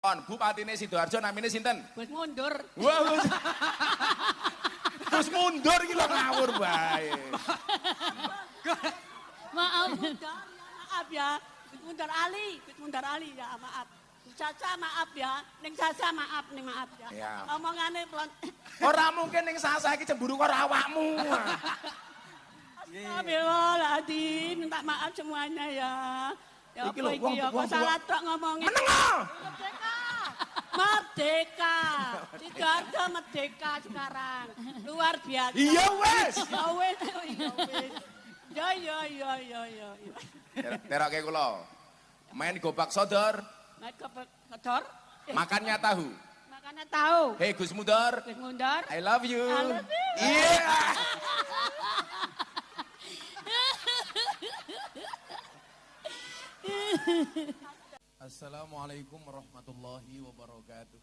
Bupatine Sidoarjo namine sinten? Gus mundur. Wah, Gus mundur iki lho ngawur bae. Maaf. Maaf ya. Gus mundur Ali, Gus mundur Ali ya, maaf. Caca maaf ya, ning Sasa maaf ning maaf ya. Ya. Omongane pelon. Ora mungkin ning Sasa iki cemburu karo awakmu. Astagfirullahaladzim, minta maaf semuanya ya. Ya Iki apa lho, iki ya, kok salah tok ngomongin. Meneng. Merdeka. Sidoarjo merdeka sekarang. Luar biasa. Iya wes. Ya wes, ya wes. Ya. Terake kula. Main gobak sodor, Naik ke kotor. makannya tahu. Makanya tahu. Hei Gus Mudor, Gus mundur. I love you. I love you. Iya. Assalamualaikum warahmatullahi wabarakatuh.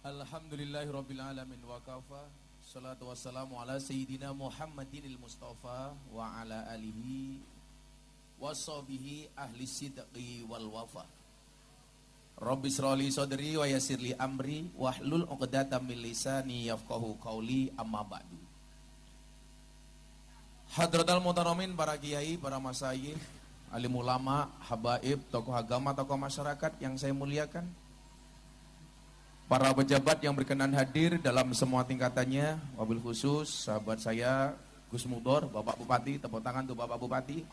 Alhamdulillahirabbil alamin wa kafa. Salatu wassalamu ala sayyidina Muhammadinil Mustafa wa ala alihi washabihi ahli sidqi wal wafa. Rabbi shrali sadri wa yassirli amri wahlul 'uqdatam min lisani yafqahu qawli amma ba'du. Hadratal Muhtaramin, para kiai, para masyayikh, alim ulama, habaib, tokoh agama, tokoh masyarakat yang saya muliakan, para pejabat yang berkenan hadir dalam semua tingkatannya, wabil khusus sahabat saya Gus Mudor, Bapak Bupati, tepuk tangan untuk Bapak Bupati,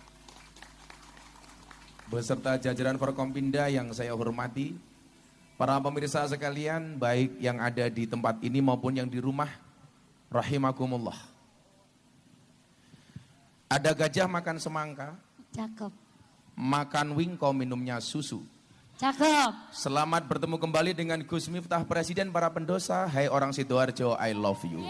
beserta jajaran Forkompinda yang saya hormati, para pemirsa sekalian, baik yang ada di tempat ini maupun yang di rumah, rahimakumullah. Ada gajah makan semangka, Cakep. makan wingko minumnya susu. Cakep. Selamat bertemu kembali dengan Gus Miftah, Presiden para pendosa. Hai orang Sidoarjo, I love you.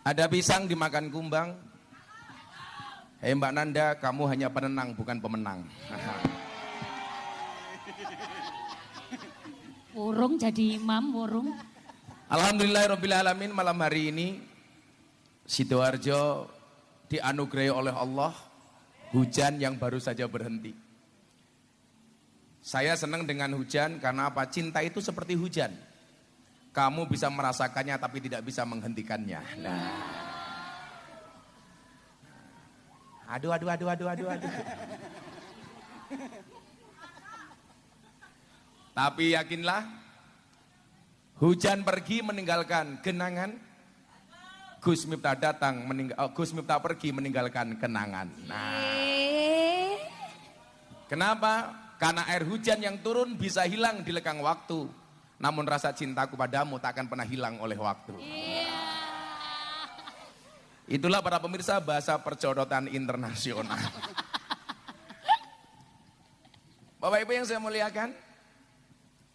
Ada pisang dimakan kumbang. Hei Mbak Nanda, kamu hanya penenang bukan pemenang. Wurung jadi imam, wurung. Alhamdulillahirrabbilalamin, malam hari ini Sidoarjo dianugerahi oleh Allah hujan yang baru saja berhenti. Saya senang dengan hujan karena apa? Cinta itu seperti hujan. Kamu bisa merasakannya tapi tidak bisa menghentikannya. Nah. Aduh. Tapi yakinlah, hujan pergi meninggalkan genangan, Gus Miftah datang Gus Miftah pergi meninggalkan kenangan. Nah, kenapa? Karena air hujan yang turun bisa hilang di lekang waktu, namun rasa cintaku padamu tak akan pernah hilang oleh waktu. Itulah para pemirsa bahasa perjodotan internasional. Bapak Ibu yang saya muliakan,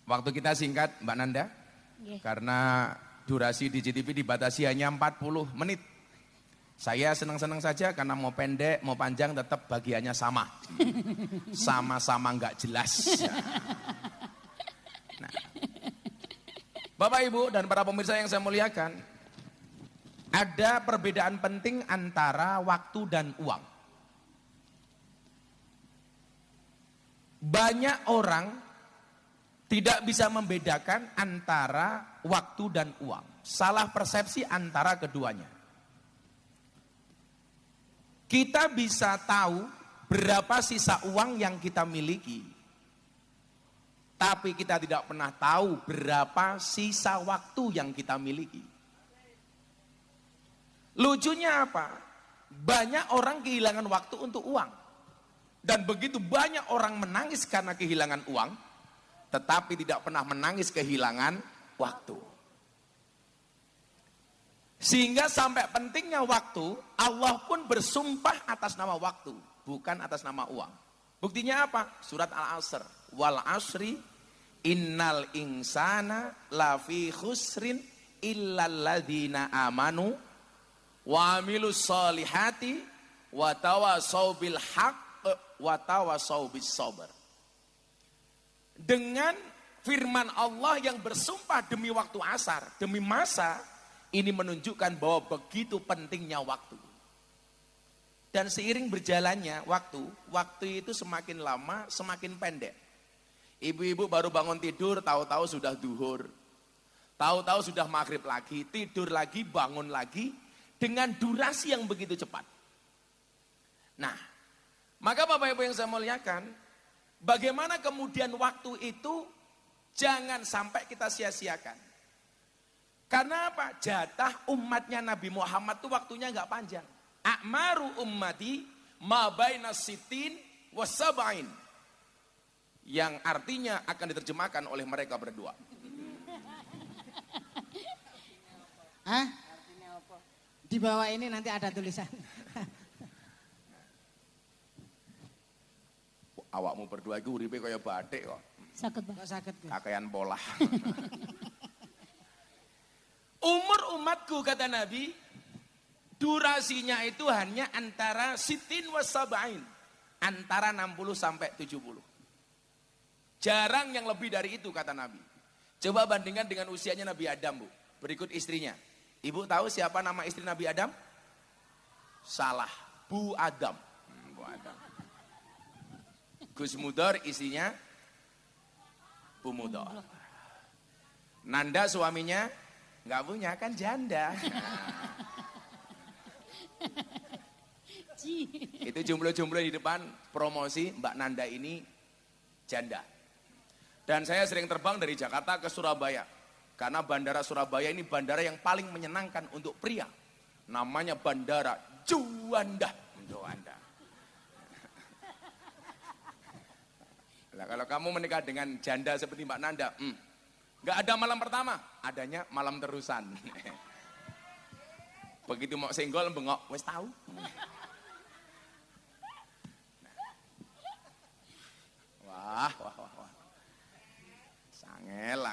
waktu kita singkat Mbak Nanda, karena durasi di GTV dibatasi hanya 40 menit. Saya senang-senang saja karena mau pendek, mau panjang tetap bagiannya sama. Sama-sama nggak jelas. Nah. Bapak Ibu dan para pemirsa yang saya muliakan, ada perbedaan penting antara waktu dan uang. Banyak orang tidak bisa membedakan antara waktu dan uang. Salah persepsi antara keduanya. Kita bisa tahu berapa sisa uang yang kita miliki, tapi kita tidak pernah tahu berapa sisa waktu yang kita miliki. Lucunya apa? Banyak orang kehilangan waktu untuk uang. Dan begitu banyak orang menangis karena kehilangan uang, tetapi tidak pernah menangis kehilangan waktu. Sehingga sampai pentingnya waktu, Allah pun bersumpah atas nama waktu, bukan atas nama uang. Buktinya apa? Surat Al-Asr. Wal asri innal insana lafi khusrin illal ladzina amanu wa amilus solihati wa tawasau bil haqq wa tawasau bis sabr. Dengan firman Allah yang bersumpah demi waktu asar, demi masa, ini menunjukkan bahwa begitu pentingnya waktu. Dan seiring berjalannya waktu itu semakin lama, semakin pendek. Ibu-ibu baru bangun tidur, tahu-tahu sudah duhur. Tahu-tahu sudah maghrib lagi, tidur lagi, bangun lagi, dengan durasi yang begitu cepat. Nah, maka Bapak Ibu yang saya muliakan, bagaimana kemudian waktu itu jangan sampai kita sia-siakan. Karena apa? Jatah umatnya Nabi Muhammad itu waktunya nggak panjang. A'maru ummati ma baina sitin wasab'in. Yang artinya akan diterjemahkan oleh mereka berdua. Hah? Di bawah ini nanti ada tulisan. Awakmu berdua itu uripe kaya batik kok. Sakit Pak. Kok sakit Gus? Kakean pola. Umur umatku kata Nabi, durasinya itu hanya antara sitin wasab'in, antara 60 sampai 70. Jarang yang lebih dari itu kata Nabi. Coba bandingkan dengan usianya Nabi Adam, Bu. Berikut istrinya. Ibu tahu siapa nama istri Nabi Adam? Salah, Bu Adam. Bu Adam. Gus Mudor istrinya Bu Mudor. Nanda suaminya nggak punya, kan janda. Itu jomblo-jomblo di depan promosi Mbak Nanda ini janda. Dan saya sering terbang dari Jakarta ke Surabaya. Karena bandara Surabaya ini bandara yang paling menyenangkan untuk pria. Namanya Bandara Juanda. Juanda. Nah, kalau kamu menikah dengan janda seperti Mbak Nanda, nggak ada malam pertama, adanya malam terusan. Begitu mau senggol bengok, wes tahu. Wah. Sangel.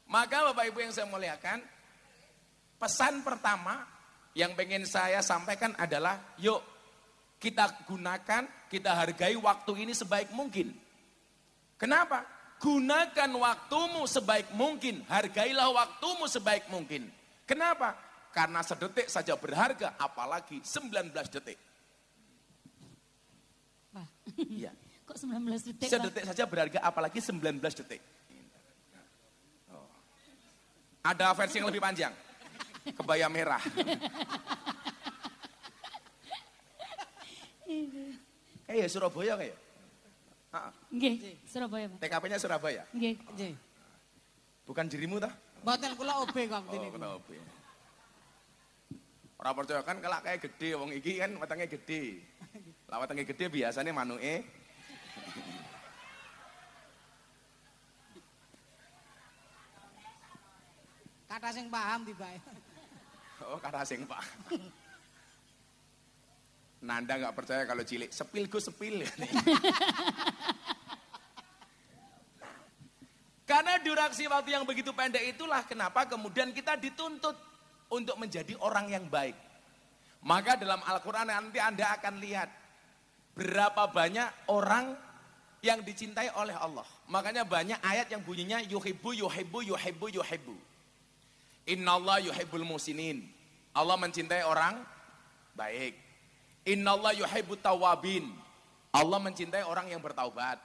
Maka Bapak Ibu yang saya muliakan, pesan pertama yang pengen saya sampaikan adalah, yuk kita gunakan, kita hargai waktu ini sebaik mungkin. Kenapa? Gunakan waktumu sebaik mungkin, hargailah waktumu sebaik mungkin. Kenapa? Karena sedetik saja berharga, apalagi 19 detik. Wah. Iya. Kok 19 detik? Sedetik saja berharga, apalagi 19 detik. Ada versi yang lebih panjang. Kebaya merah. Kayak Surabaya kayak. Nggih, Surabaya Pak. TKP-nya Surabaya. Nggih. Nggih. Bukan dirimu tah? Mboten kula OB kok ini. Oh, kenapa ya? Orang percaya kan kalau kayak gede, wong iki kan wetenge gede. Lah wetenge gede biasanya manuke. Kata sing paham tibae. Oh, kata sing Pak. Nanda nggak percaya kalau cilik, sepil Gus sepil. Karena durasi waktu yang begitu pendek itulah kenapa kemudian kita dituntut untuk menjadi orang yang baik. Maka dalam Al-Quran nanti Anda akan lihat berapa banyak orang yang dicintai oleh Allah. Makanya banyak ayat yang bunyinya yuhibbu. Innallah yuhibbul musinin. Allah mencintai orang baik. Innallah yuhibbut tawabin. Allah mencintai orang yang bertaubat.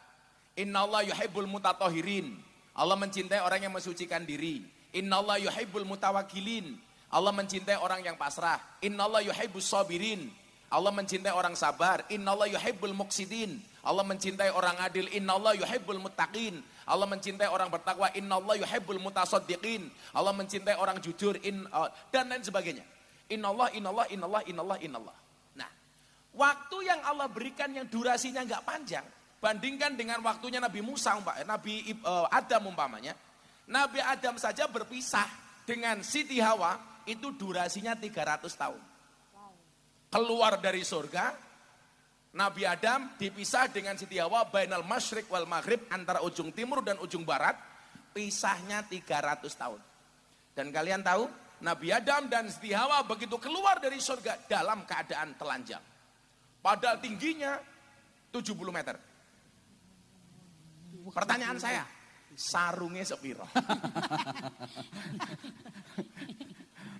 Innallah yuhibbul mutatohirin. Allah mencintai orang yang mensucikan diri. Innallah yuhibbul mutawakilin. Allah mencintai orang yang pasrah. Innallah yuhibbus sabirin. Allah mencintai orang sabar. Innallah yuhibbul muqsidin. Allah mencintai orang adil. Innallah yuhibbul muttaqin. Allah mencintai orang bertakwa. Innallah yuhibbul mutasaddiqin. Allah mencintai orang jujur. Dan lain sebagainya. Innallah. Nah, waktu yang Allah berikan yang durasinya nggak panjang, bandingkan dengan waktunya Nabi Musa, Nabi Adam umpamanya. Nabi Adam saja berpisah dengan Siti Hawa, itu durasinya 300 tahun. Keluar dari surga, Nabi Adam dipisah dengan Siti Hawa bainal masyriq wal maghrib, antara ujung timur dan ujung barat, pisahnya 300 tahun. Dan kalian tahu, Nabi Adam dan Siti Hawa begitu keluar dari surga dalam keadaan telanjang. Padahal tingginya 70 meter. Pertanyaan saya, sarungnya sepiro.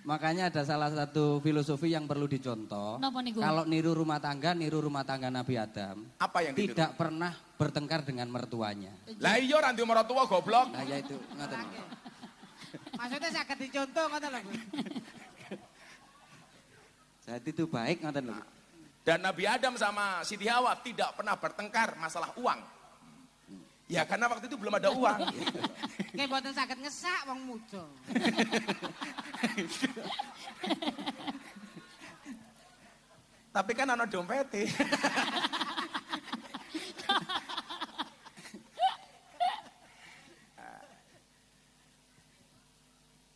Makanya ada salah satu filosofi yang perlu dicontoh. Napa niku? Kalau niru rumah tangga Nabi Adam. Apa yang ditiru? Tidak pernah bertengkar dengan mertuanya. Lah iya ora ndek mertua goblok. Nah ya itu, ngoten. Maksudnya saged dicontoh ngoten lho, Bu. Jadi itu baik ngoten lho. Dan Nabi Adam sama Siti Hawa tidak pernah bertengkar masalah uang. Ya karena waktu itu belum ada uang. Nggih mboten saged ngesak wong muda. Tapi kan ana dompete.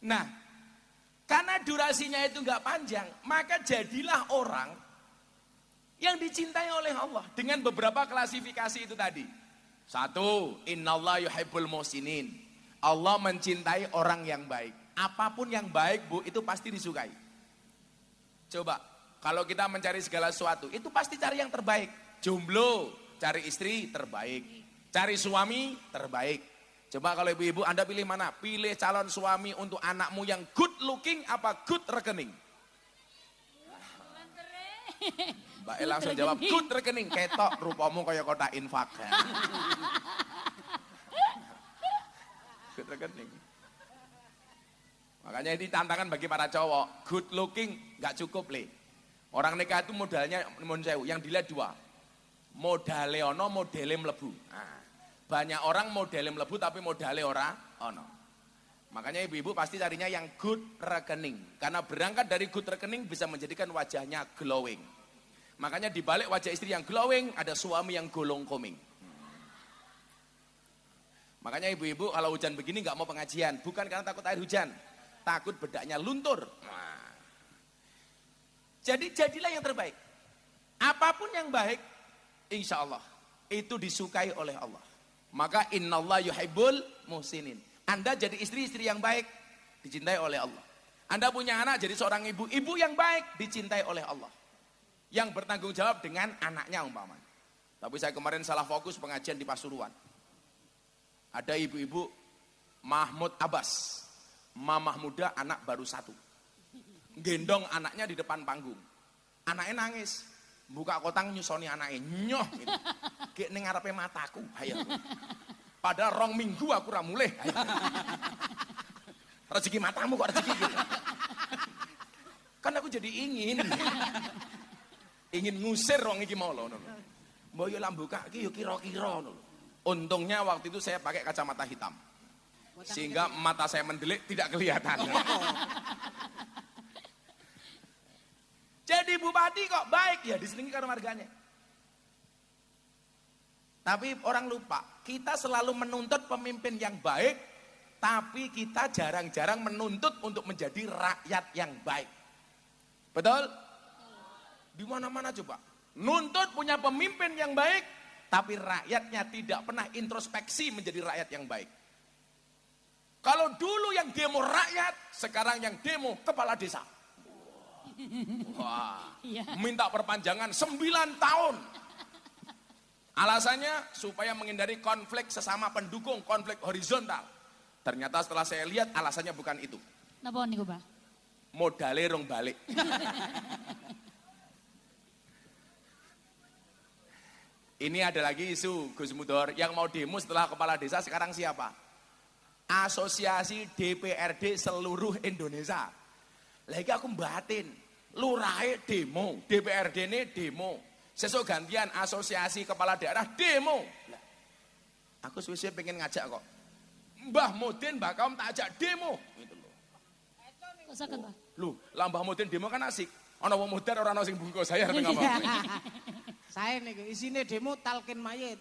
Nah, karena durasinya itu nggak panjang, maka jadilah orang yang dicintai oleh Allah dengan beberapa klasifikasi itu tadi. Satu, innallaha yuhibbul muhsinin. Allah mencintai orang yang baik. Apapun yang baik, Bu, itu pasti disukai. Coba, kalau kita mencari segala sesuatu, itu pasti cari yang terbaik. Jomblo, cari istri terbaik. Cari suami terbaik. Coba kalau ibu-ibu Anda pilih mana? Pilih calon suami untuk anakmu yang good looking apa good rekening? Mbak E langsung jawab good rekening. Ketok rupamu kaya kotak infak. Good rekening. Makanya ini tantangan bagi para cowok. Good looking gak cukup le. Orang nikah itu modalnya yang dilihat dua. Modale ono, modele mlebu. Nah, banyak orang modele mlebu tapi modale ora ono. Makanya ibu-ibu pasti carinya yang good rekening. Karena berangkat dari good rekening bisa menjadikan wajahnya glowing. Makanya di balik wajah istri yang glowing ada suami yang golong koming. Makanya ibu-ibu kalau hujan begini nggak mau pengajian, bukan karena takut air hujan, takut bedaknya luntur. Nah. Jadi jadilah yang terbaik. Apapun yang baik, insya Allah itu disukai oleh Allah. Maka innallaha yuhibbul muhsinin. Anda jadi istri-istri yang baik, dicintai oleh Allah. Anda punya anak jadi seorang ibu yang baik, dicintai oleh Allah. Yang bertanggung jawab dengan anaknya umpama. Tapi saya kemarin salah fokus pengajian di Pasuruan. Ada ibu-ibu Mahmud Abbas, mamah muda anak baru 1. Gendong anaknya di depan panggung. Anaknya nangis. Buka kotang nyusoni anaknya, nyoh gitu. Kayak ning ngarepe mataku, ayo. Padahal 2 minggu aku ra mulih. Rezeki matamu kok rezeki gitu. Kan aku jadi ingin ngusir wong iki mau lho. Mbok yo lambu kaki yo kira-kira ngono. Untungnya waktu itu saya pakai kacamata hitam. Sehingga mata saya mendelik tidak kelihatan. Jadi bupati kok baik ya disenengi karo marganya. Tapi orang lupa, kita selalu menuntut pemimpin yang baik, tapi kita jarang-jarang menuntut untuk menjadi rakyat yang baik. Betul? Di mana-mana coba. Nuntut punya pemimpin yang baik, tapi rakyatnya tidak pernah introspeksi menjadi rakyat yang baik. Kalau dulu yang demo rakyat, sekarang yang demo kepala desa. Wah, minta perpanjangan 9 tahun. Alasannya supaya menghindari konflik sesama pendukung, konflik horizontal. Ternyata setelah saya lihat alasannya bukan itu. Napa niku, Pak? Modale rong balik. Ini ada lagi isu Gus Mudor yang mau demo setelah kepala desa sekarang siapa? Asosiasi DPRD seluruh Indonesia. Lagi aku batin, lurahe demo, DPRD ini demo. Sesuk gantian asosiasi kepala daerah demo. Aku suwe-suwe pengen ngajak kok. Mbah Mudin Mbah Kaum tak ajak demo gitu loh. Kok saged, Pak? Loh, lah Mbah Mudin demo kan asik. Ana wong mudar ora ana sing bungkus saya arep ngapa. Saya niku isine demo talkin mayit.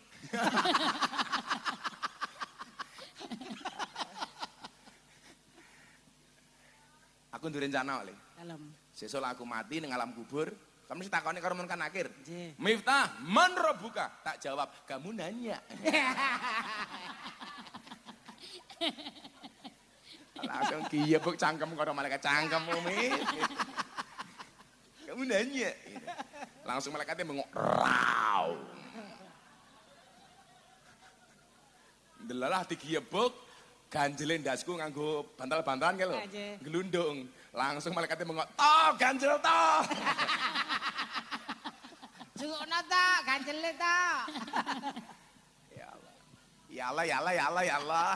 Aku nduwe rencana oleh. Dalam. Sesuk aku mati ning alam kubur, kamu mesti takoni karo Munkan Nakir. Nggih. Miftah, man rabbuka? Tak jawab, kamu nanya. Langsung kiyebuk cangkem karo malaikat cangkemmu, Mit. Kamu nanya. Langsung malaikatnya bengok, raw. Delalah digiyebuk, ganjele ndasku nganggo bantal-bantalan kae lho. Nggih. Glundung. Langsung malaikate mengok, "Toh, ganjel toh." Jukna ta, ganjele ta. Ya Allah. Ya Allah, ya Allah, ya Allah, ya Allah.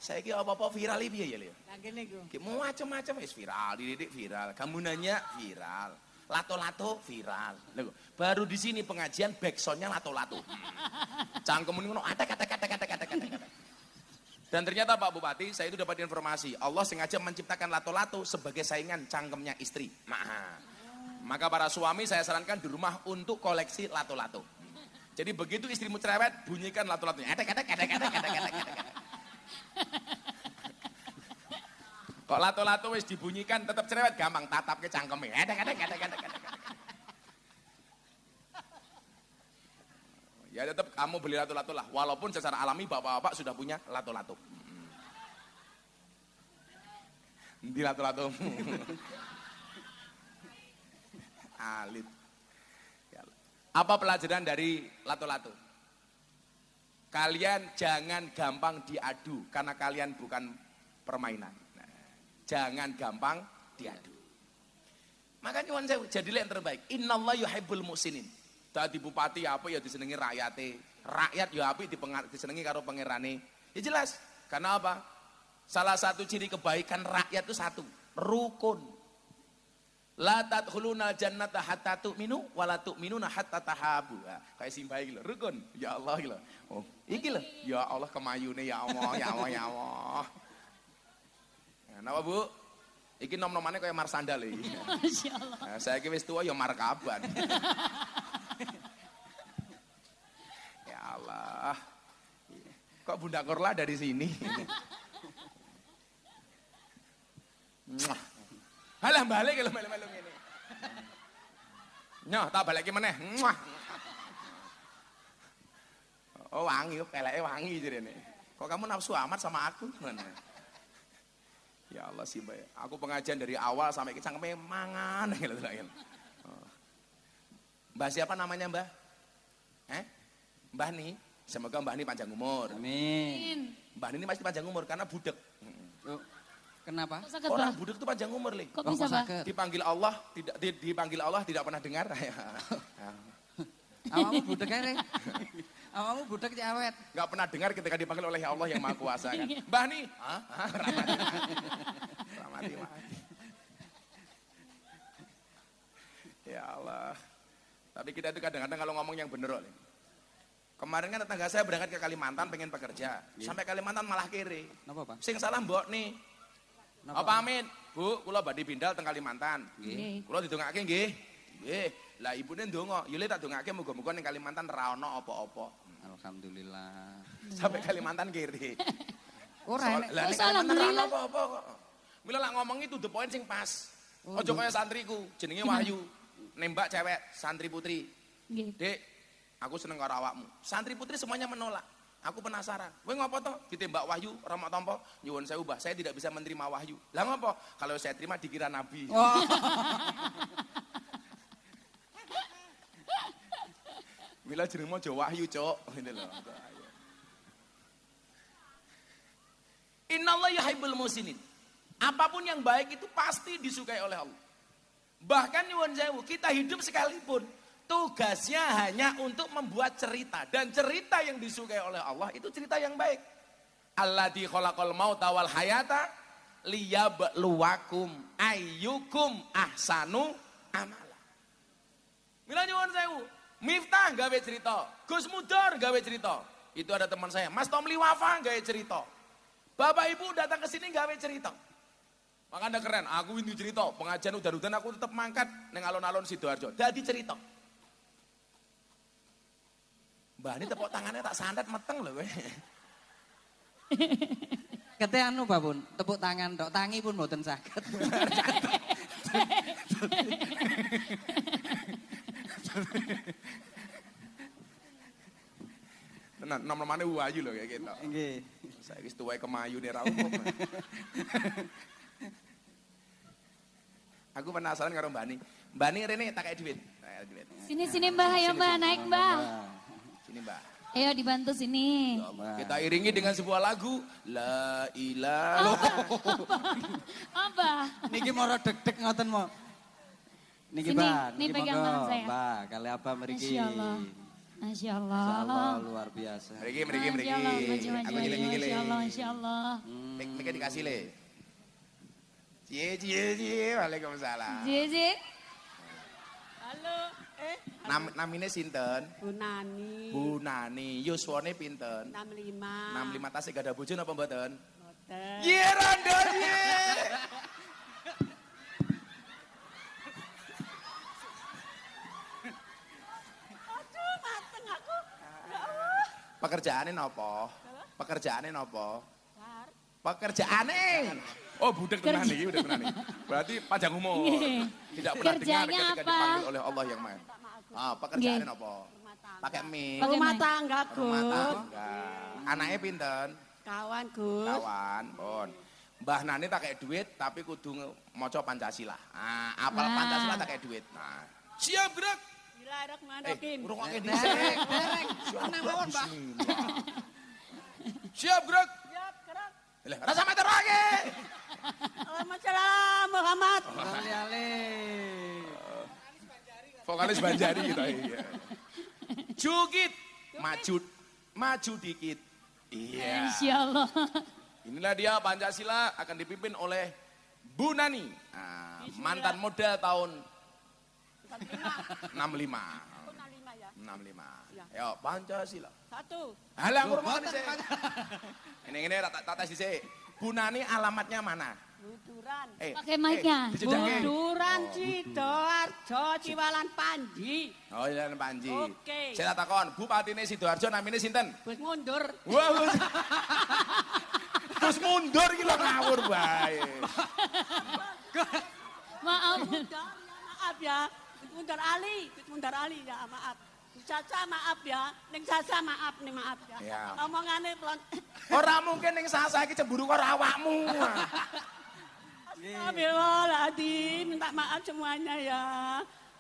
Saiki apa-apa viral iki piye ya, Le? Lah kene iku. Ki macam-macam wis viral, dididik viral, kamu nanya viral, lato-lato viral. Lho, baru di sini pengajian backsoundnya lato-lato. Cangkemmu ngono atek. Dan ternyata Pak Bupati, saya itu dapat informasi, Allah sengaja menciptakan lato-lato sebagai saingan cangkemnya istri. Maka para suami saya sarankan di rumah untuk koleksi lato-lato. Jadi begitu istrimu cerewet, bunyikan lato-latonya. Atek. Kok lato-lato wis dibunyikan tetap cerewet gampang tatap ke cangkeme. Ya tetap kamu beli lato-lato lah. Walaupun secara alami bapak-bapak sudah punya lato-lato. Di lato-latomu. Alit. Apa pelajaran dari lato-lato? Kalian jangan gampang diadu karena kalian bukan permainan. Jangan gampang diadu. Makanya nyuwun sewu, jadilah yang terbaik. Innallaha yuhibbul muhsinin. Dadi bupati apa ya disenengi rakyate. Rakyat ya apik disenengi karo pangerane. Ya jelas. Karena apa? Salah satu ciri kebaikan rakyat itu satu, rukun. La tadkhuluna jannata hatta tu'minu wa la tu'minuna hatta tahabu. Kayak simbah iki lho, rukun. Ya Allah iki lho. Oh, iki lho. Ya Allah kemayune ya Allah, ya Allah, ya Allah. Napa Bu? Iki nom-nomane kaya Marsanda lho iki. Masyaallah. Nah, saya iki wis tuwa ya markaban. Ya Allah. Kok Bunda Korla dari sini? Muah. Halah balik lho melu-melu ngene. Nyoh, tak balik meneh. Muah. Oh wangi, peleke wangi jarene. Kok kamu nafsu amat sama aku? Mana? Ya Allah sih Mbak, aku pengajian dari awal sampai ke cangkeme mangan gitu. Mbah siapa namanya Mbah? Mbah nih, semoga Mbah ini panjang umur. Amin. Mbah ini pasti panjang umur karena budek. Oh, kenapa? Kok sakit, Bah? Orang budek itu panjang umur, Le. Kok Oh, bisa, kok Bah? sakit? Dipanggil Allah tidak pernah dengar. Awamu budek ae, Re. Awamu budek cek awet. Enggak pernah dengar ketika dipanggil oleh Allah yang Maha Kuasa kan. Mbah nih, ramati. Ya Allah. Tapi kita itu kadang-kadang kalau ngomong yang bener Le. Kemarin kan tetangga saya berangkat ke Kalimantan pengen pekerja. Sampai Kalimantan malah kiri. Napa, Pak? Sing salah mbok nih. Napa? Apa amin? Bu, kula badhe bindal teng Kalimantan. Nggih. Kula didongake nggih. Nggih. Lah ibune ndonga, yo le tak dongake muga-muga ning Kalimantan ra ono apa-apa. Alhamdulillah. Sampai Kalimantan kiri. Ora enek. Lah ning Terus Kalimantan ra ono alhamdulillah. apa-apa kok. Mila lak ngomong itu the point sing pas. Oh, Ojo kaya santriku, jenenge Wahyu. Nembak cewek, santri putri. Nggih. Dek, aku seneng karo awakmu. Santri putri semuanya menolak. Aku penasaran. Kowe ngopo to? Ditembak Wahyu, Rama Tompo, nyuwun sewu Mbah, saya tidak bisa menerima Wahyu. Lah ngopo? Kalau saya terima dikira nabi. Oh. Mila jenengmu aja Wahyu, Cuk. Ngene lho. Innallaha yuhibbul muhsinin. Apapun yang baik itu pasti disukai oleh Allah. Bahkan nyuwun sewu, kita hidup sekalipun tugasnya hanya untuk membuat cerita, dan cerita yang disukai oleh Allah itu cerita yang baik. Alladzi khalaqal mauta wal hayata liyabluwakum ayyukum ahsanu amala. Mila nyuwun sewu, Miftah gawe cerita, Gus Mudor gawe cerita. Itu ada teman saya, Mas Tomli Wafa gawe cerita. Bapak Ibu datang ke sini gawe cerita. Makanya keren, aku ini cerita, pengajian udan-udan aku tetap mangkat neng alon-alon Sidoarjo. Jadi cerita. Mbah ini tepuk tangannya tak santet meteng loh. Kete anu Babun, tepuk tangan tok, tangi pun mboten saged. Tenan, nom-nomane Wahyu loh kayak gitu. Nggih. Saya wis tuwae kemayu nih ra umum. Aku penasaran karo Mbak Ni. Mbak Ni rene tak kayak duit. Sini Mbah, ayo Mbah, naik Mbah. Sini Mbak. Ayo dibantu sini. Kita iringi dengan sebuah lagu. La ilaha. Apa? Niki moro deg-deg ngoten mo. Niki Sini, Mbak, nih niki pegang monggo, tangan saya. Mbak, kali apa mriki? Masya Allah. Masya Allah. Masya Allah, luar biasa. Meriki. Masya Allah, maju-maju. Aku ngiling-ngiling. Masya Allah, Masya Allah. Mika dikasih le. Cie. Waalaikumsalam. Jiji. Halo, Namine sinten? Bu Nani. Bu Nani. Yuswane pinten? 65. 65 tasih gak ada bojo napa mboten? Boten. Ye rondo ye. Aduh, mateng aku. Ya Allah. Pekerjaane napa? Pekerjaane napa? Bar. Pekerjaane. Oh, budek tenan iki, budek tenan iki. Berarti panjang umur. Nggih. Tidak pernah dengar Kerjanya ketika apa? dipanggil oleh Allah yang Maha. Pekerjaane Nggih. napa? Rumah tangga. Pakai mie. Pakai Rumah mic. tangga, Rumah Gus. tangga. Anaknya pinten? Kawan, Gus. Kawan, pun. Mbah Nani tak kayak duit, tapi kudu maca Pancasila. Apal Nah. Pancasila tak kayak duit. Nah, siap gerak. Bismillahirrahmanirrahim. Urungokke dhisik. Tenang mawon, Mbak. Siap gerak. Siap, gerak. Lah, rasa meter lagi. Assalamualaikum Muhammad. Ale-ale. Vokalis Banjari gitu. Iya. Jukit. Maju dikit. Iya. Insya Allah. Inilah dia Pancasila akan dipimpin oleh Bu Nani. Mantan model tahun 65. 65 ya. 65. Ya. Ayo Pancasila. 1. Halah ngurung dhisik. Ini tak tes dhisik. Bu Nani alamatnya mana? Buduran. Pakai mic-nya. Dijejake. Buduran Sidoarjo Ciwalan Panji. Oh iya Panji. Oke. Saya takon, Bupatine Sidoarjo namine sinten? Gus mundur. Wah, terus mundur iki lho ngawur bae. Maaf. Maaf ya. Mundur Ali, mundur Ali ya maaf. Caca maaf ya, ning Sasa maaf nih maaf ya. Ya. Omongane pelon. Ora mungkin ning sasa iki cemburu karo awakmu. Astagfirullahaladzim, minta maaf semuanya ya.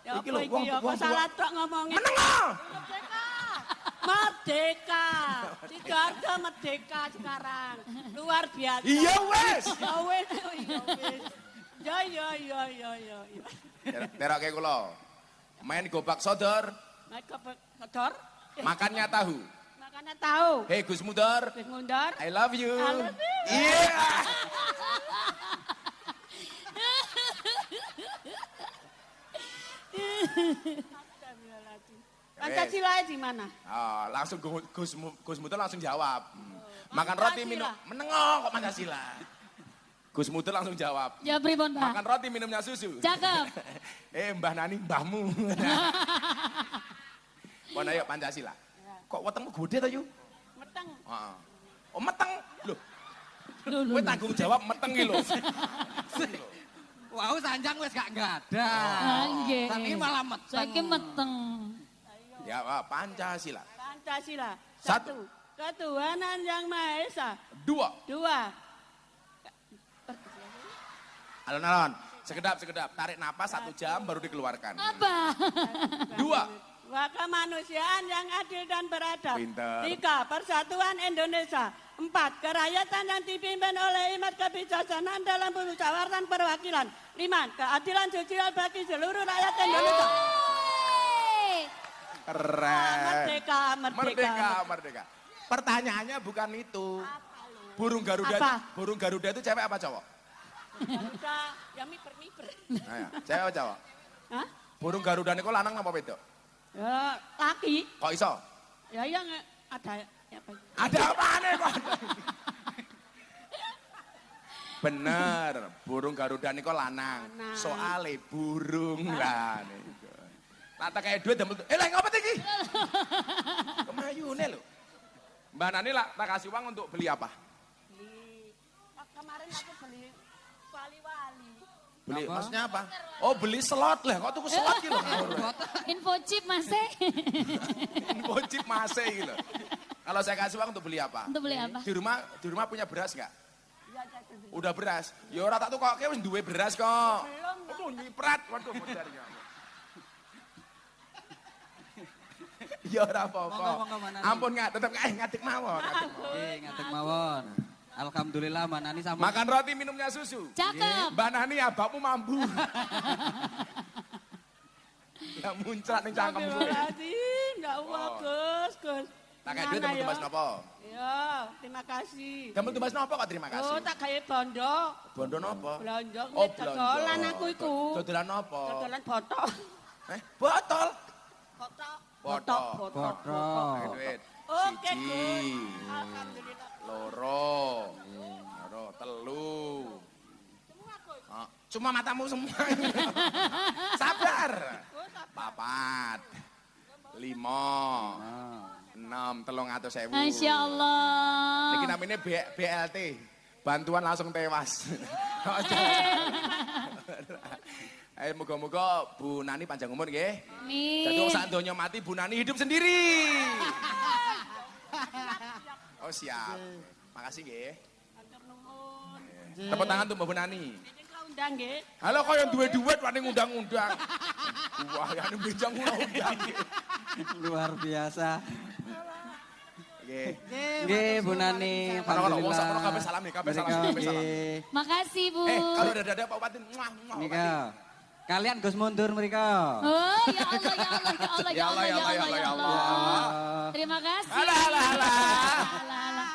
Ya Iki apa lho, iki ya, kok salah tok ngomongnya. Menengo. Merdeka. Merdeka. Sidoarjo merdeka sekarang. Luar biasa. Iya wes. Ya wes, ya wes. Ya. Teroke kula. Main gobak sodor, Naik ke kodor. makannya tahu. Makannya tahu. Hei Gus Mudor, Gus mundur. I love you. I love you. Iya. Astagfirullahaladzim. Pancasila di mana? Oh, langsung Gus Mudor langsung jawab. Makan Pancasila. roti minum menengo kok Pancasila. Gus Mudor langsung jawab. Ya pripun, Pak? Makan roti minumnya susu. Cakep. Mbah Nani mbahmu. Pon ayo Pancasila. Kok wetengmu gede ta yu? Meteng. Heeh. Oh meteng. Loh, Lho. kowe tanggung jawab meteng iki lho. Wow, sanjang wis gak ada. Ah, nggih. Tapi malah meteng. Saiki meteng. Ya, Pancasila. Pancasila. Satu. 1. Ketuhanan yang Maha Esa. 2. 2. Alon-alon. Sekedap. Tarik napas 1 jam baru dikeluarkan. Apa? 2. Kemanusiaan yang adil dan beradab. Pinter. 3. Persatuan Indonesia. 4. Kerakyatan yang dipimpin oleh imat kebijaksanaan dalam musyawaratan perwakilan. 5. Keadilan sosial bagi seluruh rakyat Indonesia. Yeay. Keren. Merdeka. Pertanyaannya bukan itu. Burung Apa? Garuda itu cewek apa cowok? Garuda ya miber. Ayo, cewek apa cowok? Hah? Burung Garuda niku lanang apa wedok? Ya, laki. Kok iso? Ya yang ada ya apa? Ada apane kok? Bener, burung Garuda niku lanang. Lanang. Soale burung lah niku. Lata kayak duit damel. Lah ngapa iki? Kemayune lho. Mbak Nani lah tak kasih uang untuk beli apa? Beli kemarin aku beli wali-wali. Beli Apa? maksudnya apa? Oh beli slot lah, kok tuku slot gitu ngawur. Info chip masih. Gojip masih gitu. Kalau saya kasih uang untuk beli apa? Untuk beli apa? Di rumah punya beras nggak? Iya, saya beli. Udah beras. Ya ora tak tuh kok wis duwe beras kok. Belum. Aduh nyiprat, waduh modarnya. Ya ora apa-apa. Monggo, Manani. Ampun tetep ngadeg mawon, ngadeg mawon. Nggih, ngadeg mawon. Alhamdulillah Manani sama. Makan roti minumnya susu. Cakep. Mbak Nani abakmu mambu. Ya muncrat ning cangkem gue. Astagfirullahaladzim, enggak uang Gus. Tak kayak duit temen tumbas nopo? Ya, terima kasih. Temen tumbas nopo kok terima kasih? Oh, tak kayak bondo. Bondo nopo? Belanja, Oh, dodolan aku iku. Dodolan nopo? Dodolan botol. Botol. Botol. Botol. Botol. Duit. Oke, Siji. Gus. Alhamdulillah. Loro, telu. Cuma matamu semua. Sabar. Papat, 5, 6, 300.000. Masya Allah. Ini namanya BLT, bantuan langsung tewas. Ayo moga-moga Bu Nani panjang umur nggih. Jadi wong sak donya mati Bu Nani hidup sendiri. Oh siap. Makasih nggih. Tepuk tangan untuk Mbak Bu Nani. Undang nggih. Halo kok yang duwe-duwet wani ngundang-undang. Wah, yang benjang ngundang. Luar biasa. Nggih. Nggih, Bu Nani. Kalau wong sak Alhamdulillah. kabeh salam nih, kabeh salam, kabeh salam. Nggih. Makasih Bu. Kalau ada Pak Bupati, muah. Nika. Kalian Gus mundur mereka. Oh ya Allah, ya Allah, ya Allah, ya Allah, ya Allah, ya Allah. Terima kasih. Alah. Alah.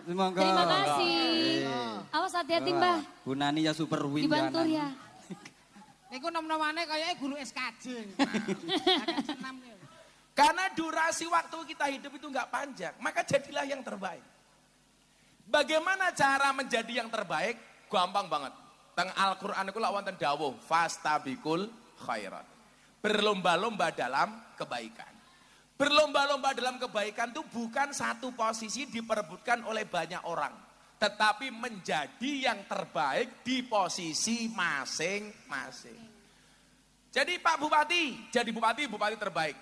Semoga. Terima kasih. Awas hati-hati Mbah. Bu Nani ya super win. Dibantu ya. Niku nom-nomane kayaknya guru SKJ. Agak senam ya. Karena durasi waktu kita hidup itu nggak panjang, maka jadilah yang terbaik. Bagaimana cara menjadi yang terbaik? Gampang banget. Teng Al-Qur'an iku lak wonten dawuh fastabikul khairat. Berlomba-lomba dalam kebaikan. Berlomba-lomba dalam kebaikan itu bukan satu posisi diperebutkan oleh banyak orang, tetapi menjadi yang terbaik di posisi masing-masing. Jadi Pak Bupati, jadi bupati terbaik.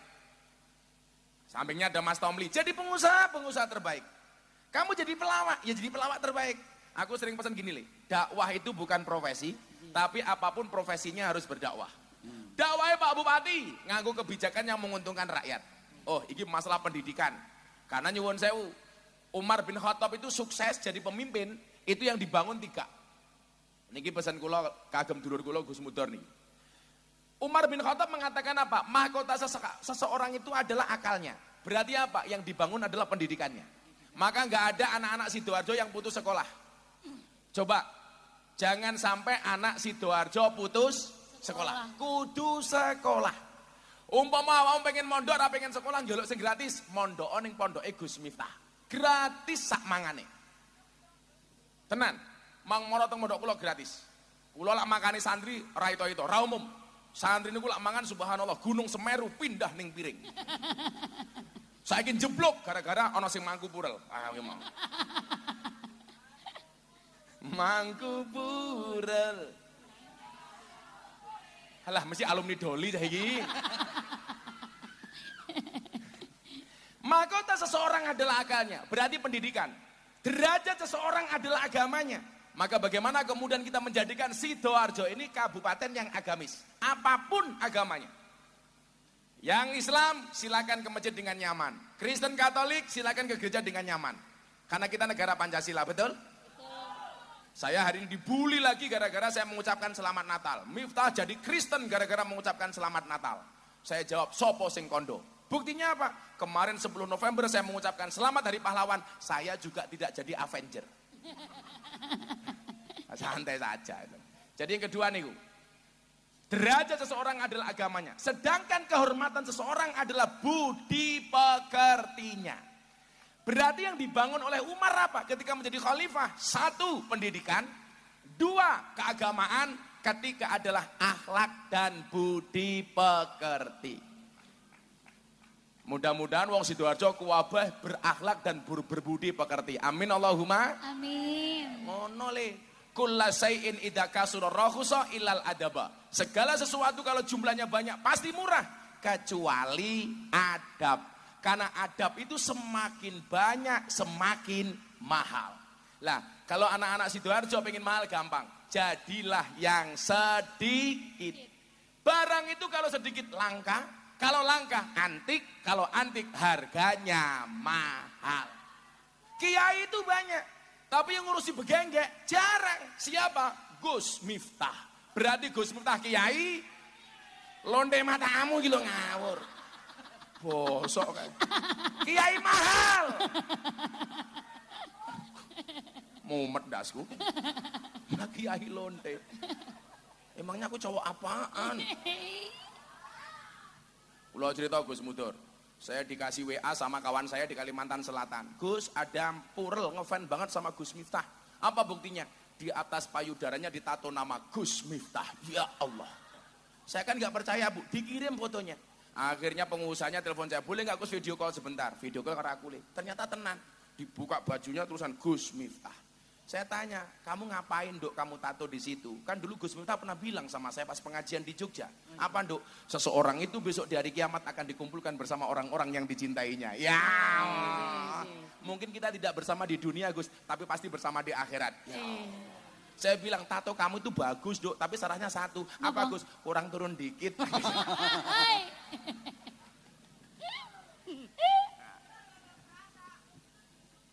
Sampingnya ada Mas Tomli, jadi pengusaha terbaik. Kamu jadi pelawak, ya jadi pelawak terbaik. Aku sering pesan gini, dakwah itu bukan profesi, tapi apapun profesinya harus berdakwah. Dakwahnya Pak Bupati, nganggo kebijakan yang menguntungkan rakyat. Oh, ini masalah pendidikan. Karena nyuwun sewu, Umar bin Khattab itu sukses jadi pemimpin, itu yang dibangun 3. Niki pesan kula kagem dulur kula Gus Mudor nih. Umar bin Khattab mengatakan apa? Mahkota seseorang itu adalah akalnya. Berarti apa? Yang dibangun adalah pendidikannya. Maka nggak ada anak-anak Sidoarjo yang putus sekolah. Coba, jangan sampai anak Sidoarjo putus sekolah. Kudu sekolah. Umpama wong pengen mondok ora pengen sekolah njaluk sing gratis, mondok ning pondoke Gus Miftah. Gratis sak mangane. Tenan, mang moro teng mondok kula gratis. Kula lak makani santri ora itu, ora umum. Santri niku lak mangan subhanallah Gunung Semeru pindah ning piring. Saiki jeblok gara-gara ana sing mangku purel. Ah kuwi mau. Mangku purel. Alah mesti alumni Doli saiki. Mahkota seseorang adalah akalnya, berarti pendidikan. Derajat seseorang adalah agamanya. Maka bagaimana kemudian kita menjadikan Sidoarjo ini kabupaten yang agamis, apapun agamanya. Yang Islam silakan ke masjid dengan nyaman, Kristen Katolik silakan ke gereja dengan nyaman. Karena kita negara Pancasila, betul? Saya hari ini dibully lagi gara-gara saya mengucapkan selamat Natal. Miftah jadi Kristen gara-gara mengucapkan selamat Natal. Saya jawab, sopo sing kondo. Buktinya apa? Kemarin 10 November saya mengucapkan selamat Hari Pahlawan. Saya juga tidak jadi Avenger. Santai saja. Jadi yang kedua nih, derajat seseorang adalah agamanya. Sedangkan kehormatan seseorang adalah budi pekertinya. Berarti yang dibangun oleh Umar apa? Ketika menjadi khalifah, 1, pendidikan, 2, keagamaan, ketiga adalah akhlak dan budi pekerti. Mudah-mudahan wong Sidoarjo kuwabah berakhlak dan berbudi pekerti. Amin Allahumma. Amin. Ngono le. Kulla syai'in idza kasura rakhusa ilal adaba. Segala sesuatu kalau jumlahnya banyak pasti murah kecuali adab. Karena adab itu semakin banyak semakin mahal. Lah, kalau anak-anak Sidoarjo pengen mahal gampang. Jadilah yang sedikit. Barang itu kalau sedikit langka, Kalau langka antik, kalau antik harganya mahal. Kiai itu banyak, tapi yang ngurusi begenggek jarang. Siapa? Gus Miftah. Berarti Gus Miftah kiai, londe matamu gitu ngawur. Bosok kan. Kiai mahal. Mumet dasku. Nah, kiai lonte. Emangnya aku cowok apaan? Ulah cerita Gus Mudur. Saya dikasih WA sama kawan saya di Kalimantan Selatan. Gus, ada Purel ngefan banget sama Gus Miftah. Apa buktinya? Di atas payudaranya ditato nama Gus Miftah. Ya Allah. Saya kan nggak percaya, Bu. Dikirim fotonya. Akhirnya pengusahanya telepon saya, boleh nggak Gus video call sebentar? Video call karena aku. Ternyata tenan. Dibuka bajunya tulisan Gus Miftah. Saya tanya, kamu ngapain Dok kamu tato di situ? Kan dulu Gus Miftah pernah bilang sama saya pas pengajian di Jogja. Apa Dok? Seseorang itu besok di hari kiamat akan dikumpulkan bersama orang-orang yang dicintainya. Ya, mungkin kita tidak bersama di dunia Gus, tapi pasti bersama di akhirat. Ya. Saya bilang tato kamu itu bagus Dok, tapi salahnya satu. Apa Gus? Kurang turun dikit.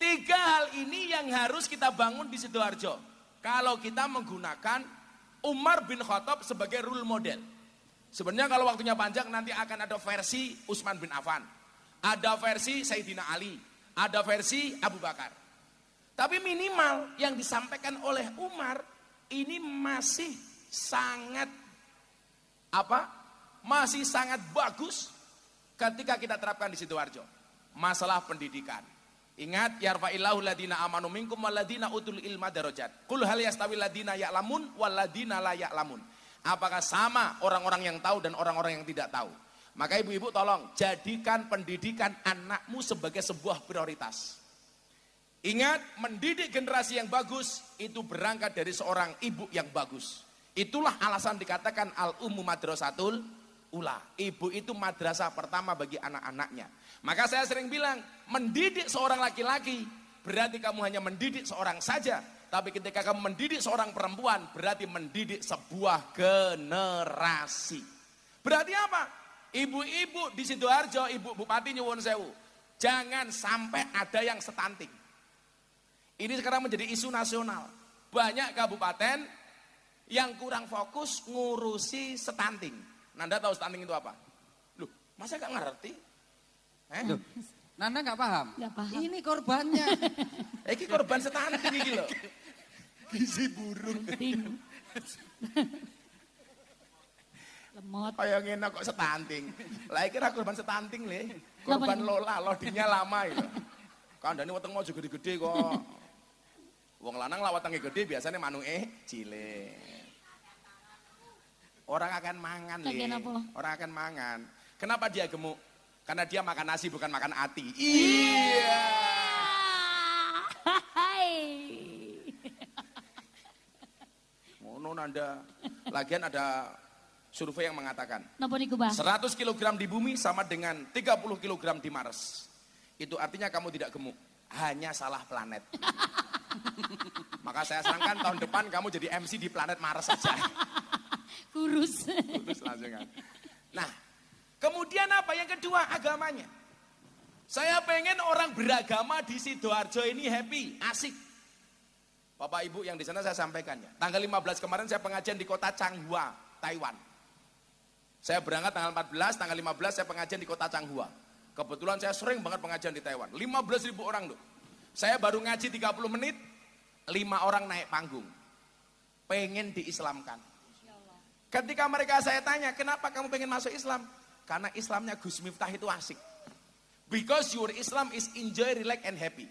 Tiga hal ini yang harus kita bangun di Sidoarjo. Kalau kita menggunakan Umar bin Khattab sebagai role model. Sebenarnya kalau waktunya panjang nanti akan ada versi Utsman bin Affan. Ada versi Sayyidina Ali. Ada versi Abu Bakar. Tapi minimal yang disampaikan oleh Umar ini masih sangat masih sangat bagus ketika kita terapkan di Sidoarjo. Masalah pendidikan. Ingat, yarfa'illahu ladina amanu minkum waladina utul ilma darajat. Qul hal yastawi ladina ya'lamun waladina la ya'lamun. Apakah sama orang-orang yang tahu dan orang-orang yang tidak tahu? Maka ibu-ibu tolong jadikan pendidikan anakmu sebagai sebuah prioritas. Ingat, mendidik generasi yang bagus itu berangkat dari seorang ibu yang bagus. Itulah alasan dikatakan al-ummu madrasatul ula. Ibu itu madrasah pertama bagi anak-anaknya. Maka saya sering bilang, mendidik seorang laki-laki berarti kamu hanya mendidik seorang saja. Tapi ketika kamu mendidik seorang perempuan berarti mendidik sebuah generasi. Berarti apa? Ibu-ibu di Sidoarjo, ibu Bupati Nyuwun Sewu, jangan sampai ada yang stunting. Ini sekarang menjadi isu nasional. Banyak kabupaten yang kurang fokus ngurusi stunting. Nanda tahu stunting itu apa? Loh, masa gak ngerti? Loh, Nanda nggak paham? Nggak paham. Ini korbannya. Iki korban stunting iki lho. Gizi burung. Lemot. Kayak ngene kok stunting. Lah iki ra korban stunting le. Korban Lola, lodinya lama itu. Kandhane weteng mau gede-gede kok. Wong lanang lah wetenge gede biasanya manuke cilik. Orang akan mangan le. Orang akan mangan. Kenapa dia gemuk? Karena dia makan nasi bukan makan ati. Iya. Ngono Nanda. Lagian ada survei yang mengatakan Napa niku, Bang? 100 kg di bumi sama dengan 30 kg di Mars. Itu artinya kamu tidak gemuk, hanya salah planet. Maka saya sarankan tahun depan kamu jadi MC di planet Mars saja. Kurus. Kurus langsung kan. Nah, kemudian apa? Yang kedua, agamanya. Saya pengen orang beragama di Sidoarjo ini happy, asik. Bapak Ibu yang di sana saya sampaikan ya. Tanggal 15 kemarin saya pengajian di kota Changhua, Taiwan. Saya berangkat tanggal 14, tanggal 15 saya pengajian di kota Changhua. Kebetulan saya sering banget pengajian di Taiwan. 15.000 orang loh. Saya baru ngaji 30 menit, 5 orang naik panggung. Pengen diislamkan. Ketika mereka saya tanya, kenapa kamu pengen masuk Islam? Karena Islamnya Gus Miftah itu asik. Because your Islam is enjoy, relax, and happy.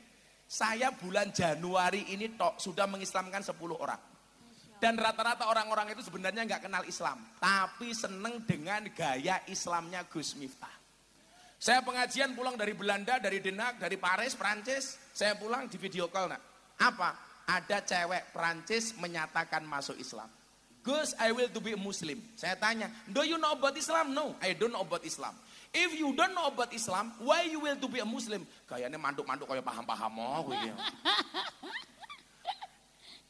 Saya bulan Januari ini sudah mengislamkan 10 orang. Dan rata-rata orang-orang itu sebenarnya nggak kenal Islam. Tapi seneng dengan gaya Islamnya Gus Miftah. Saya pengajian pulang dari Belanda, dari Den Haag, dari Paris, Prancis. Saya pulang di video call. Nah, apa? Ada cewek Prancis menyatakan masuk Islam. Gus, I will to be a Muslim. Saya tanya, do you know about Islam? No, I don't know about Islam. If you don't know about Islam, why you will to be a Muslim? Kayaknya manduk-manduk kayak paham-paham oh gitu.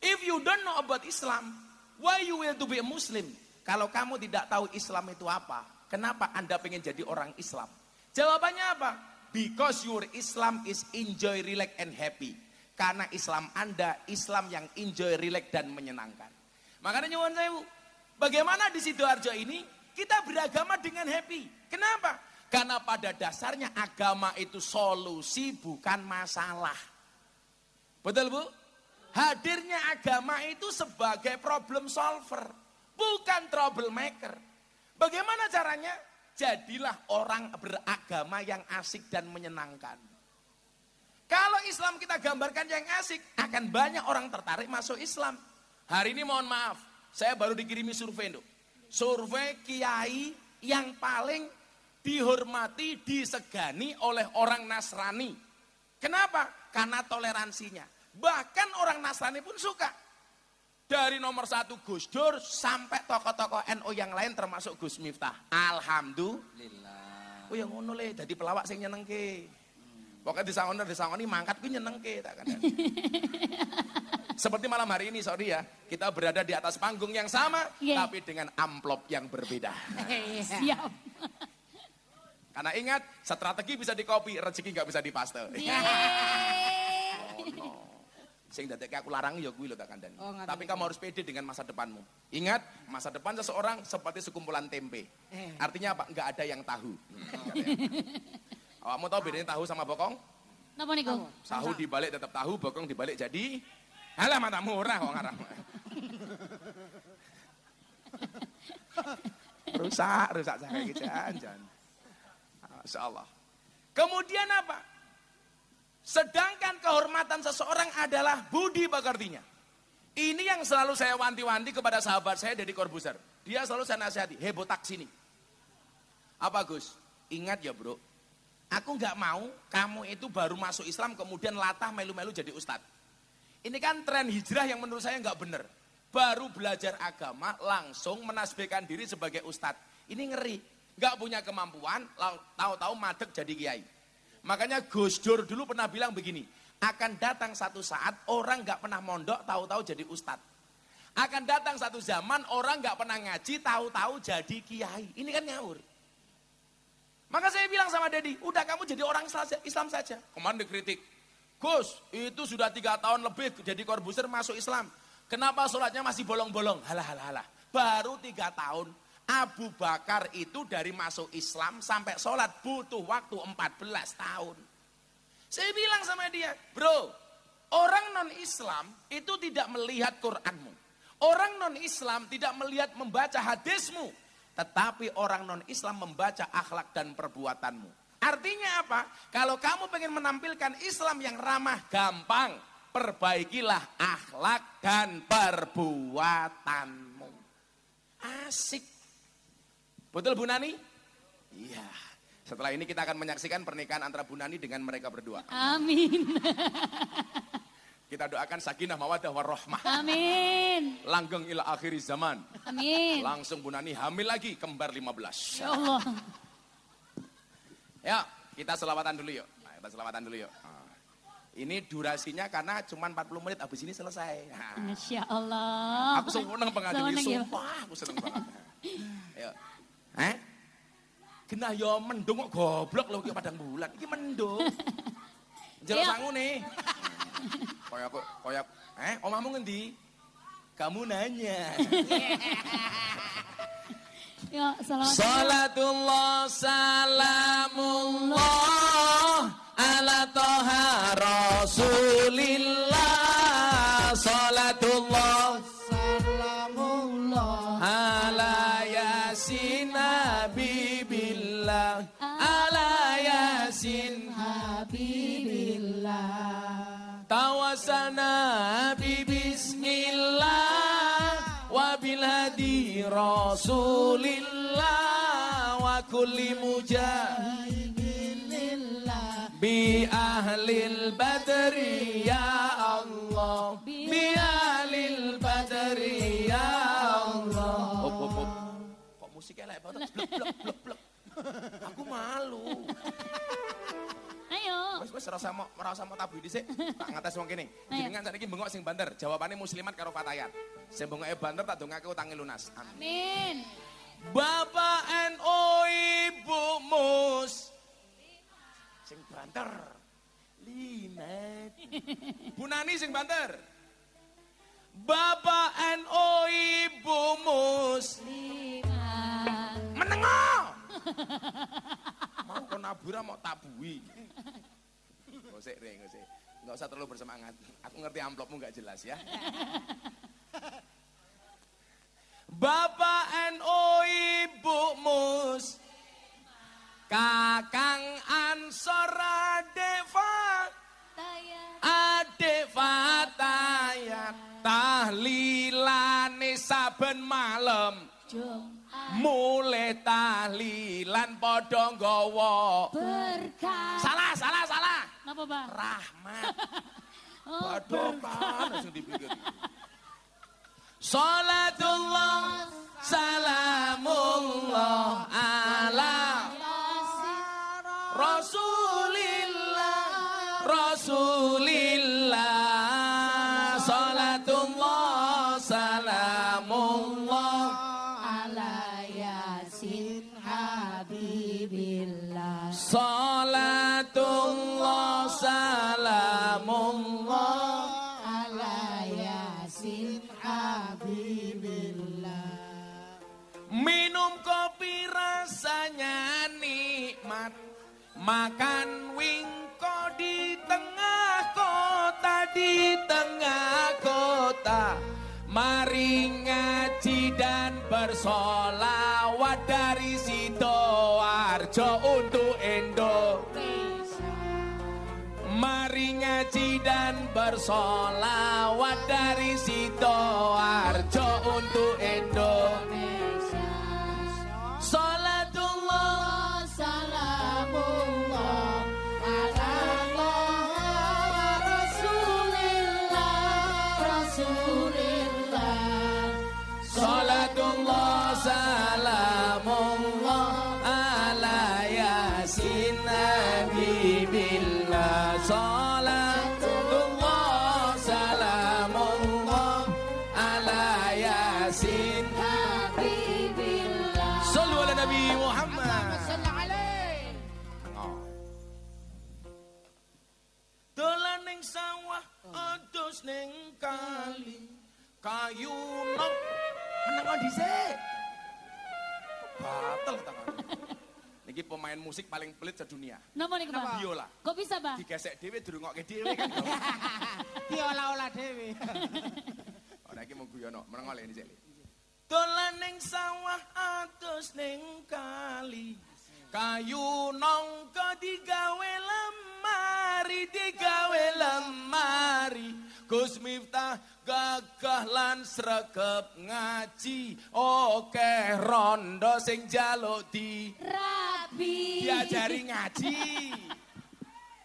If you don't know about Islam, why you will to be a Muslim? Kalau kamu tidak tahu Islam itu apa, Kenapa Anda pengen jadi orang Islam? Jawabannya apa? Because your Islam is enjoy, relax, and happy. Karena Islam Anda, Islam yang enjoy, relax, dan menyenangkan. Makanya nyuwun sewu, bagaimana di Sidoarjo ini kita beragama dengan happy. Kenapa? Karena pada dasarnya agama itu solusi bukan masalah. Betul Bu? Hadirnya agama itu sebagai problem solver, bukan troublemaker. Bagaimana caranya? Jadilah orang beragama yang asik dan menyenangkan. Kalau Islam kita gambarkan yang asik, akan banyak orang tertarik masuk Islam. Hari ini mohon maaf, saya baru dikirimi survei. Survei kiai yang paling dihormati, disegani oleh orang Nasrani. Kenapa? Karena toleransinya. Bahkan orang Nasrani pun suka. Dari nomor 1 Gus Dur sampai tokoh-tokoh NU yang lain termasuk Gus Miftah. Alhamdulillah. Oh yang ngono le, jadi pelawak sing nyenengke. Pokoknya disangoni mangkat ku nyenengke tak kadang. Seperti malam hari ini sorry ya, kita berada di atas panggung yang sama tapi dengan amplop yang berbeda. Siap. Karena ingat, strategi bisa dikopi, rezeki nggak bisa dipaste. Oh, no. Sing dadekke aku larang ya kuwi lho tak kandhani. Tapi kamu harus pede dengan masa depanmu. Ingat, masa depan seseorang seperti sekumpulan tempe. Artinya apa? Enggak ada yang tahu. Awakmu tahu bedanya tahu sama bokong? Napa niku? Tahu dibalik tetap tahu, bokong dibalik jadi halah matamu ora kok ngarang. rusak saya kayak gitu jangan. Masyaallah. Kemudian apa? Sedangkan kehormatan seseorang adalah budi pekertinya. Ini yang selalu saya wanti-wanti kepada sahabat saya Deddy Corbuzier. Dia selalu saya nasihati, botak sini. Apa Gus? Ingat ya bro, aku nggak mau kamu itu baru masuk Islam kemudian latah melu-melu jadi ustadz. Ini kan tren hijrah yang menurut saya nggak benar. Baru belajar agama langsung menasbihkan diri sebagai ustadz. Ini ngeri, nggak punya kemampuan, tahu-tahu madeg jadi kiai. Makanya Gus Dur dulu pernah bilang begini, akan datang satu saat orang nggak pernah mondok, tahu-tahu jadi ustadz. Akan datang satu zaman orang nggak pernah ngaji, tahu-tahu jadi kiai. Ini kan ngawur. Maka saya bilang sama Dedi, udah kamu jadi orang Islam saja. Kemarin dikritik, Gus itu sudah 3 tahun lebih jadi Corbuzier masuk Islam. Kenapa sholatnya masih bolong-bolong? Halah. Baru 3 tahun. Abu Bakar itu dari masuk Islam sampai sholat butuh waktu 14 tahun. Saya bilang sama dia, bro, orang non-Islam itu tidak melihat Quranmu. Orang non-Islam tidak melihat membaca hadismu. Tetapi orang non-Islam membaca akhlak dan perbuatanmu. Artinya apa? Kalau kamu pengen menampilkan Islam yang ramah, gampang. Perbaikilah akhlak dan perbuatanmu. Asik. Betul Bu Nani? Iya. Setelah ini kita akan menyaksikan pernikahan antara Bu Nani dengan mereka berdua. Amin. Kita doakan sakinah mawaddah warahmah. Amin. Langgeng ila akhir zaman. Amin. Langsung Bu Nani hamil lagi, kembar 15. Ya Allah. Ya, kita selawatan dulu yuk. Nah, kita selawatan dulu yuk. Nah, ini durasinya karena cuma 40 menit, habis ini selesai. Nah, Masya Allah. aku seneng pengajian ini, Seneng, ya. sumpah aku seneng banget. Yuk. Genah yo mendung kok goblok lho iki padang bulan. Iki mendung. Jelo sangu nih. Koyak omahmu ngendi? Kamu nanya. Ya, salawat. Salatullah salamullah ala toha rasulillah. Salatullah salamullah ala yasin habibillah. Ala yasin habibillah. Tawasana bismillah wa bil hadi rasulillah wa kulli mujahidin lillah bi ahlil badri ya Allah bi ahlil badri ya Allah. Kok musiknya lek banget blek. Aku malu. Ayo. Wes rasa mau tabu dhisik. Tak ngates wong kene. Jenengan sakniki bengok sing banter. Jawabane muslimat karo fatayat. Sing bengoke banter tak dongake utange lunas. Amin. Bapak NU Ibu Mus. Sing banter. Limet. Bu Nani sing banter. Bapak NU Ibu Mus. Menengok. Mau kau nabura mau tabui. Ngosek re, ngosek. Enggak usah terlalu bersemangat. Aku ngerti amplopmu enggak jelas ya. Bapak NU Ibu Mus. Kakang Ansor Adek Fatayat tahlilane saben malam mulai tahlilan padha nggawa Berkah. salah Napa, Bang? rahmat Oh, padokan langsung dipikir salatullah salamullah ala Rasulillah salatullah salamullah ala Yasin Habibillah. salatullah salamullah Ala Yasin Habibillah. minum kopi rasanya nikmat makan wingko di tengah kota mari ngaji dan bersolawat dari Sidoarjo untuk Indonesia. Mari ngaji dan bersolawat dari Sidoarjo untuk Indonesia. Salatullah Salamullah ala Rasulillah. Salatullah salamullah ala Yasin Habibillah. Salatullah salamullah ala Yasin Habibillah. Sallu ala Nabi Muhammad. Dolan ning sawah adus ning kali kayu nok meneng dhisik. Batal tangan. Niki pemain musik paling pelit sedunia. Napa niku, Bang? Biola. Kok bisa, Bang? Digesek dhewe dirungokke dhewe kan. Diolah-olah dewe. Ora iki mung guyono, meneng le dhisik. Dolan ning sawah adus ning kali kayu nongko digawe lemari Gus Miftah gagah lan sregep ngaji oke rondo sing jaluk di Rabi. diajari ngaji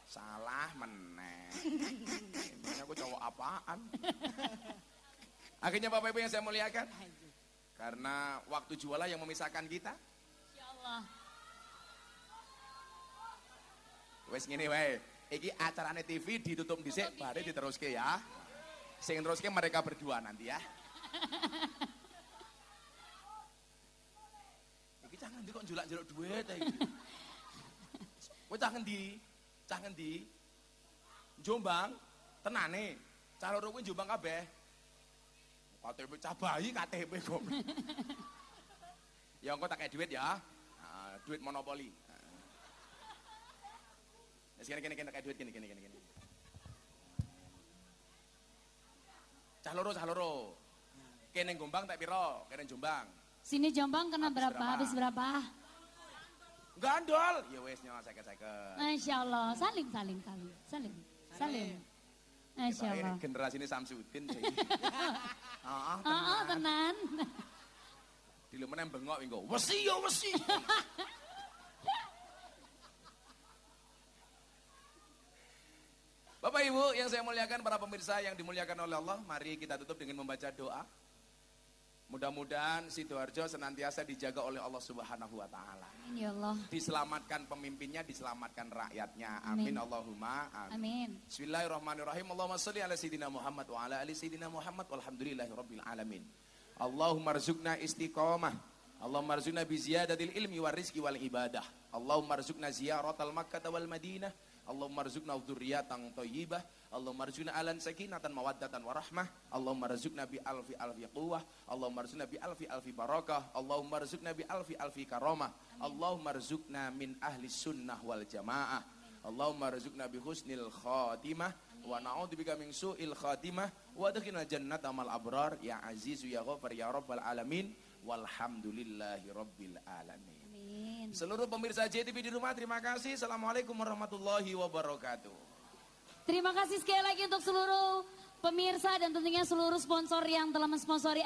salah meneh ini aku cowok apaan akhirnya Bapak Ibu yang saya muliakan karena waktu jualah yang memisahkan kita Insyaallah. wes ngene wae. Iki acarane TV ditutup dhisik bare diteruske ya. Sing teruske mereka berdua nanti ya. Iki cah ngendi kok njulak-njuluk duit iki. Kowe cah ngendi? Cah ngendi? Jombang, tenane. Cah loro kuwi Jombang kabeh. KTP cah bayi KTP kok. Ya engko tak kei duit ya. Nah, duit monopoli. Kene kayak duit gini. Cah loro. Kene Jombang tak piro? Kene Jombang. Sini Jombang kena berapa? Habis berapa? Gandol. Ya wes nyawa seket. Masyaallah. Salim. Masyaallah. Generasi ini Samsudin sih. Tenan. Di lumen bengok engko. Wesi yo wesi. Bapak Ibu yang saya muliakan, para pemirsa yang dimuliakan oleh Allah, mari kita tutup dengan membaca doa. Mudah-mudahan Sidoarjo senantiasa dijaga oleh Allah Subhanahu wa taala. Amin ya Allah. Diselamatkan pemimpinnya, diselamatkan rakyatnya. Amin, Allahumma amin. Bismillahirrahmanirrahim. Allahumma sholli ala sayyidina Muhammad wa ala ali sayyidina Muhammad walhamdulillahirabbil alamin. Allahumma rzuqna istiqamah Allahumma arzuqna bi ziyadatil ilmi war rizqi wal ibadah. Allahumma arzuqna ziyaratal Makkah wal Madinah. Allahumma arzuqna dzurriyyatan thayyibah. Allahumma arzuqna alan sakinatan mawaddatan warahmah. Allahumma arzuqna bi alfi alfi quwwah. Allahumma arzuqna bi alfi alfi barakah. Allahumma arzuqna bi alfi alfi karamah. Allahumma arzuqna min ahli sunnah wal jamaah. Allahumma arzuqna bi husnil khatimah wa na'udzubika min su'il khatimah wa adkhilna jannata mal abrar ya azizu ya ghafar ya rabbal alamin walhamdulillahi rabbil alamin. Amin. Seluruh pemirsa JTV di rumah terima kasih. Assalamualaikum warahmatullahi wabarakatuh. Terima kasih sekali lagi untuk seluruh pemirsa dan tentunya seluruh sponsor yang telah mensponsori